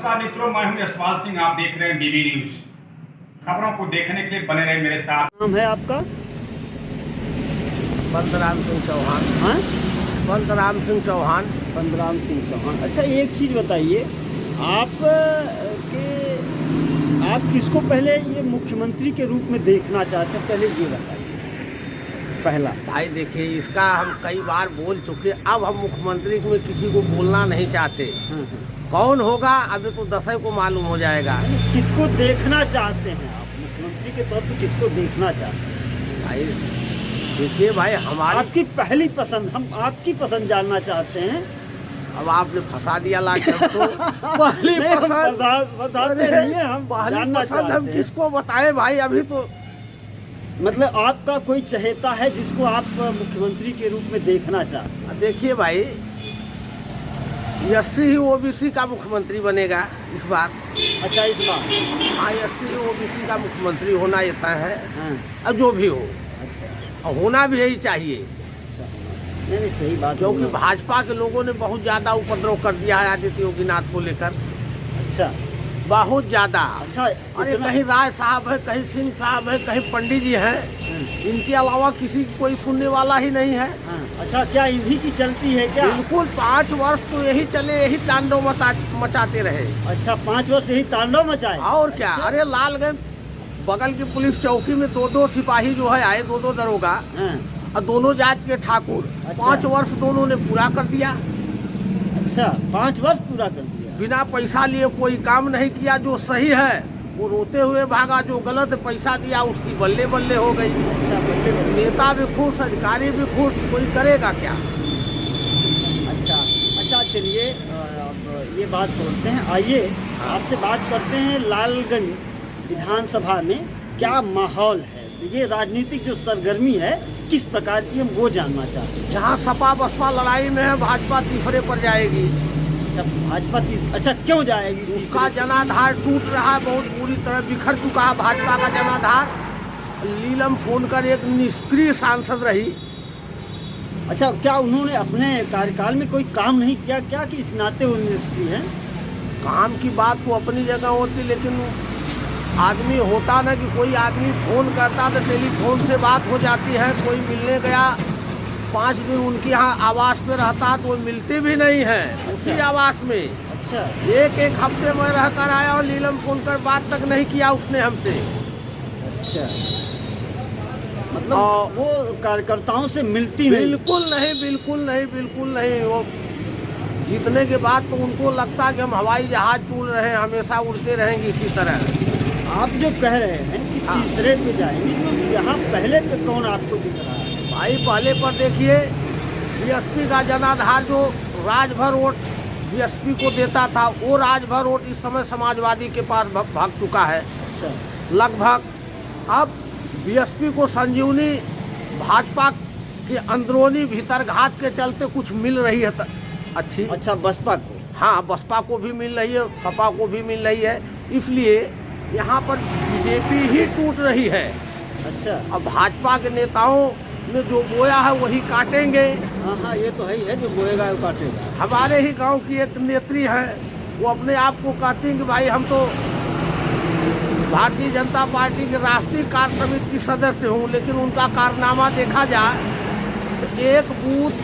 नमस्कार मित्रों, मैं हूं यशपाल सिंह। आप देख रहे हैं बीबी न्यूज। खबरों को देखने के लिए बने रहे मेरे साथ। नाम है आपका? बलराम सिंह चौहान। हाँ, बलराम सिंह चौहान। बलराम सिंह चौहान। अच्छा, एक चीज़ बताइए, आप किसको पहले ये मुख्यमंत्री के रूप में देखना चाहते हैं, पहले ये बताइए। पहला भाई देखिए, इसका हम कई बार बोल चुके, अब हम मुख्यमंत्री में किसी को बोलना नहीं चाहते। हाँ, कौन होगा अभी तो 10 को मालूम हो जाएगा। किसको देखना चाहते हैं आप मुख्यमंत्री के तौर पर, किसको देखना चाहते हैं? भाई देखिए भाई, हमारी आपकी पहली पसंद, हम आपकी पसंद जानना चाहते हैं। अब आपने फंसा दिया लाके हमको। पहली नहीं, हम पसंद फंसाते नहीं हैं, हम पहली जानना पसंद हम चाहते हैं। किसको बताएं भाई, अभी तो मतलब आपका कोई चहेता है जिसको आप मुख्यमंत्री के रूप में देखना चाहते हैं? देखिए भाई, एससी ही ओबीसी का मुख्यमंत्री बनेगा इस बार। अच्छा, इस बार? हाँ, एससी ओबीसी का मुख्यमंत्री होना ये तय है। हाँ, अब जो भी हो, अच्छा, और होना भी यही चाहिए, अच्छा। नहीं, सही बात। क्योंकि भाजपा के लोगों ने बहुत ज़्यादा उपद्रव कर दिया है आदित्य योगीनाथ को लेकर। अच्छा, बहुत ज़्यादा। अच्छा। अरे कहीं राय साहब है, कहीं सिंह साहब है, कहीं पंडित जी हैं, इनके अलावा किसी कोई सुनने वाला ही नहीं है। हाँ, अच्छा, क्या इन्हीं की चलती है क्या? बिल्कुल, 5 वर्ष तो यही चले, यही तांडव मचाते रहे। अच्छा, 5 वर्ष यही तांडव मचाए? और क्या। अरे लालगंज बगल की पुलिस चौकी में 2-2 सिपाही जो है आए, 2-2 दरोगा, हाँ, और दोनों जात के ठाकुर। अच्छा। 5 वर्ष दोनों ने पूरा कर दिया। अच्छा, 5 वर्ष पूरा कर दिया? बिना पैसा लिए कोई काम नहीं किया। जो सही है वो रोते हुए भागा, जो गलत पैसा दिया उसकी बल्ले बल्ले हो गई। अच्छा, बल्ले बल्ले। नेता भी खुश, अधिकारी भी खुश, कोई करेगा क्या। अच्छा, अच्छा, चलिए, अब ये बात छोड़ते हैं, आइए आपसे बात करते हैं। लालगंज विधानसभा में क्या माहौल है, ये राजनीतिक जो सरगर्मी है किस प्रकार की, हम वो जानना चाहते हैं। जहाँ सपा बसपा लड़ाई में है, भाजपा तीसरे पर जाएगी। अच्छा, भाजपा अच्छा, क्यों जाएगी? उसका जनाधार टूट रहा है, बहुत बुरी तरह बिखर चुका है भाजपा का जनाधार। लीलम फोनकर एक निष्क्रिय सांसद रही। अच्छा, क्या उन्होंने अपने कार्यकाल में कोई काम नहीं किया क्या कि इस नाते वो निष्क्रिय हैं? काम की बात तो अपनी जगह होती, लेकिन आदमी होता ना कि कोई आदमी फोन करता तो टेलीफोन से बात हो जाती है। कोई मिलने गया, 5 दिन उनके यहाँ आवास में रहता तो वो मिलती भी नहीं है। उसी आवास में अच्छा, एक हफ्ते में रह कर आया और लीलम फोन कर बात तक नहीं किया उसने हमसे। अच्छा, मतलब वो कार्यकर्ताओं से मिलती नहीं? बिल्कुल नहीं, बिल्कुल नहीं, बिल्कुल नहीं। वो जीतने के बाद तो उनको लगता है कि हम हवाई जहाज उड़ रहे हैं, हमेशा उड़ते रहेंगे इसी तरह। आप जो कह रहे हैं कि हाँ। तीसरे पे जाएंगे, तो यहाँ पहले पे कौन आपको दिख रहा है? भाई पहले पर देखिए, बीएसपी का जनाधार जो राजभर वोट बीएसपी को देता था, वो राजभर वोट इस समय समाजवादी के पास भाग चुका है अच्छा, लगभग। अब बीएसपी को संजीवनी भाजपा के अंदरूनी भीतर घात के चलते कुछ मिल रही है अच्छी। अच्छा, बसपा को? हाँ, बसपा को भी मिल रही है, सपा को भी मिल रही है, इसलिए यहाँ पर बीजेपी ही टूट रही है। अच्छा, अब भाजपा के नेताओं ने जो बोया है वही काटेंगे। हाँ हाँ, ये तो है ही है, जो बोएगा वो काटेगा। हमारे ही गांव की एक नेत्री है, वो अपने आप को कहती हैं कि भाई हम तो भारतीय जनता पार्टी के राष्ट्रीय कार्य समिति की सदस्य हूँ, लेकिन उनका कारनामा देखा जाए तो एक बूथ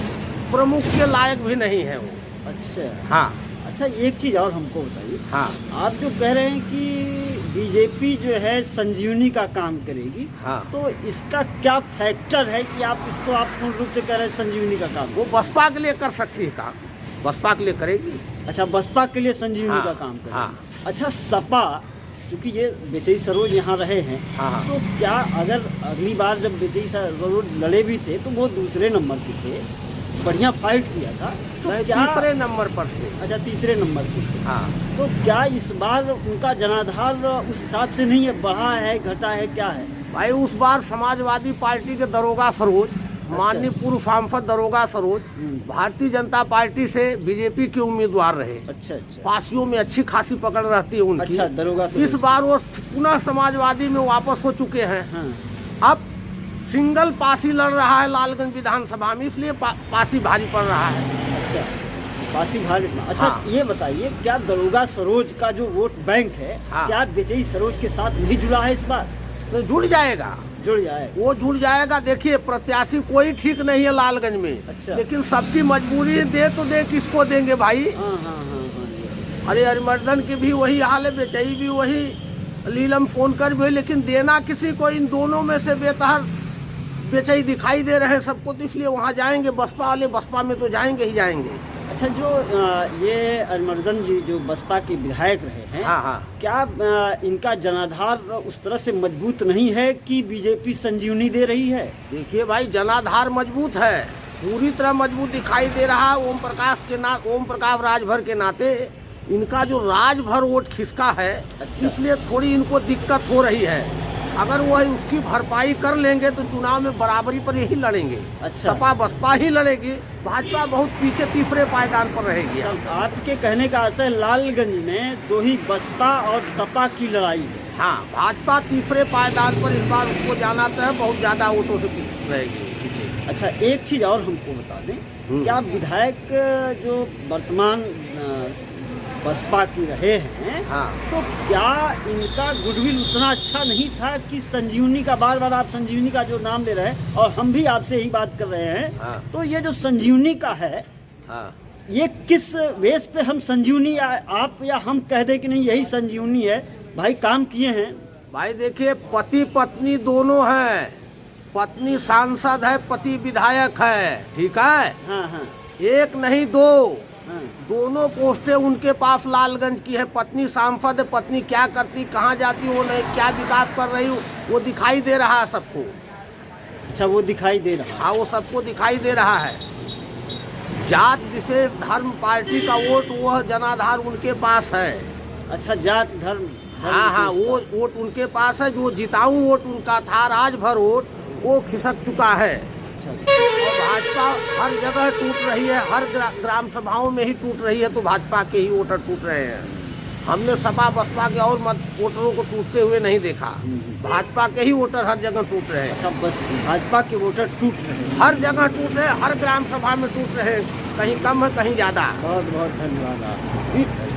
प्रमुख के लायक भी नहीं है वो। अच्छा, हाँ। अच्छा, एक चीज़ और हमको बताइए। हाँ। आप जो कह रहे हैं कि बीजेपी जो है संजीवनी का काम करेगी, हाँ। तो इसका क्या फैक्टर है कि आप इसको आप पूर्ण रूप से कह रहे हैं संजीवनी का काम? वो बसपा के लिए कर सकती है काम, बसपा के लिए करेगी। अच्छा, बसपा के लिए संजीवनी हाँ, का काम करेगी। हाँ। अच्छा, सपा, क्योंकि ये विजयी सरोज यहाँ रहे हैं, हाँ। तो क्या अगर अगली बार जब विजयी सरोज लड़े भी थे तो वो दूसरे नंबर पे थे, बढ़िया फाइट किया था, तो क्या तीसरे नंबर पर थे। अच्छा, तीसरे नंबर पे थे। हाँ। तो क्या इस बार उनका जनाधार उस हिसाब से नहीं है, बढ़ा है, घटा है, क्या है? भाई उस बार समाजवादी पार्टी के दरोगा सरोज, माननीय पूर्व सांसद दरोगा सरोज भारतीय जनता पार्टी से बीजेपी के उम्मीदवार रहे। अच्छा, अच्छा, पासियों में अच्छी खासी पकड़ रहती है उनकी। अच्छा, दरोगा सरोज। इस बार वो पुनः समाजवादी में वापस हो चुके हैं। हाँ। अब सिंगल पासी लड़ रहा है लालगंज विधानसभा में, इसलिए पासी भारी पड़ रहा है। अच्छा, बासी भाजपा में। अच्छा हाँ। ये बताइए, क्या दरोगा सरोज का जो वोट बैंक है, हाँ। क्या विजयी सरोज के साथ नहीं जुड़ा है इस बार? तो जुड़ जाएगा, जुड़ जाए। वो जुड़ जाएगा। देखिए प्रत्याशी कोई ठीक नहीं है लालगंज में। अच्छा। लेकिन सबकी मजबूरी दे तो दे, किसको देंगे भाई। हाँ हाँ हाँ हाँ। अरे हरिमर्दन की भी वही हाल है, बेचई भी वही, लीलम फोन कर भी, लेकिन देना किसी को इन दोनों में से बेहतर बेचई दिखाई दे रहे हैं सबको, तो इसलिए वहाँ जाएंगे। बसपा वाले बसपा में तो जाएंगे ही जाएंगे। अच्छा, जो ये अरिमर्दन जी जो बसपा के विधायक रहे हैं, हाँ हाँ। क्या इनका जनाधार उस तरह से मजबूत नहीं है कि बीजेपी संजीवनी दे रही है? देखिए भाई, जनाधार मजबूत है, पूरी तरह मजबूत दिखाई दे रहा है। ओम प्रकाश राजभर के नाते इनका जो राजभर वोट खिसका है। अच्छा। इसलिए थोड़ी इनको दिक्कत हो रही है। अगर वह उसकी भरपाई कर लेंगे तो चुनाव में बराबरी पर यही लड़ेंगे। अच्छा। सपा बसपा ही लड़ेगी, भाजपा बहुत पीछे तीसरे पायदान पर रहेगी। अच्छा, आपके कहने का असर लालगंज में दो ही बसपा और सपा की लड़ाई है। हाँ, भाजपा तीसरे पायदान पर इस बार उसको जाना तो है, बहुत ज्यादा वोटों से रहेगी। अच्छा, एक चीज और हमको बता दें, क्या विधायक जो वर्तमान बसपा की रहे हैं, हाँ। तो क्या इनका गुडविल उतना अच्छा नहीं था कि संजीवनी का, बार बार आप संजीवनी का जो नाम ले रहे हैं और हम भी आपसे यही बात कर रहे हैं, हाँ। तो ये जो संजीवनी का है, हाँ। ये किस बेस पे हम संजीवनी, आप या हम कह दें कि नहीं यही संजीवनी है? भाई काम किए हैं भाई। देखिए, पति पत्नी दोनों हैं, पत्नी सांसद है, पति विधायक है, ठीक है। हाँ हाँ एक नहीं दो, हाँ। दोनों पोस्टें उनके पास लालगंज की है। पत्नी सांसद है, पत्नी क्या करती, कहाँ जाती, वो नहीं, क्या विकास कर रही, वो दिखाई दे रहा है सबको। अच्छा, वो दिखाई दे रहा है। हाँ, वो सबको दिखाई दे रहा है। जात विशेष धर्म पार्टी का वोट, वह जनाधार उनके पास है। अच्छा, जात धर्म। हाँ हाँ, वो वोट उनके पास है। जो जिताऊ वोट उनका था, राजभर वोट, वो खिसक चुका है। और भाजपा हर जगह टूट रही है, हर ग्राम सभाओं में ही टूट रही है, तो भाजपा के ही वोटर टूट रहे हैं। हमने सपा बसपा के और मत वोटरों को टूटते हुए नहीं देखा। भाजपा के ही वोटर हर जगह टूट रहे हैं। अच्छा, बस भाजपा के वोटर टूट रहे हैं, हर जगह टूट रहे हैं, हर ग्राम सभा में टूट रहे हैं, कहीं कम है कहीं ज्यादा। बहुत बहुत धन्यवाद आप।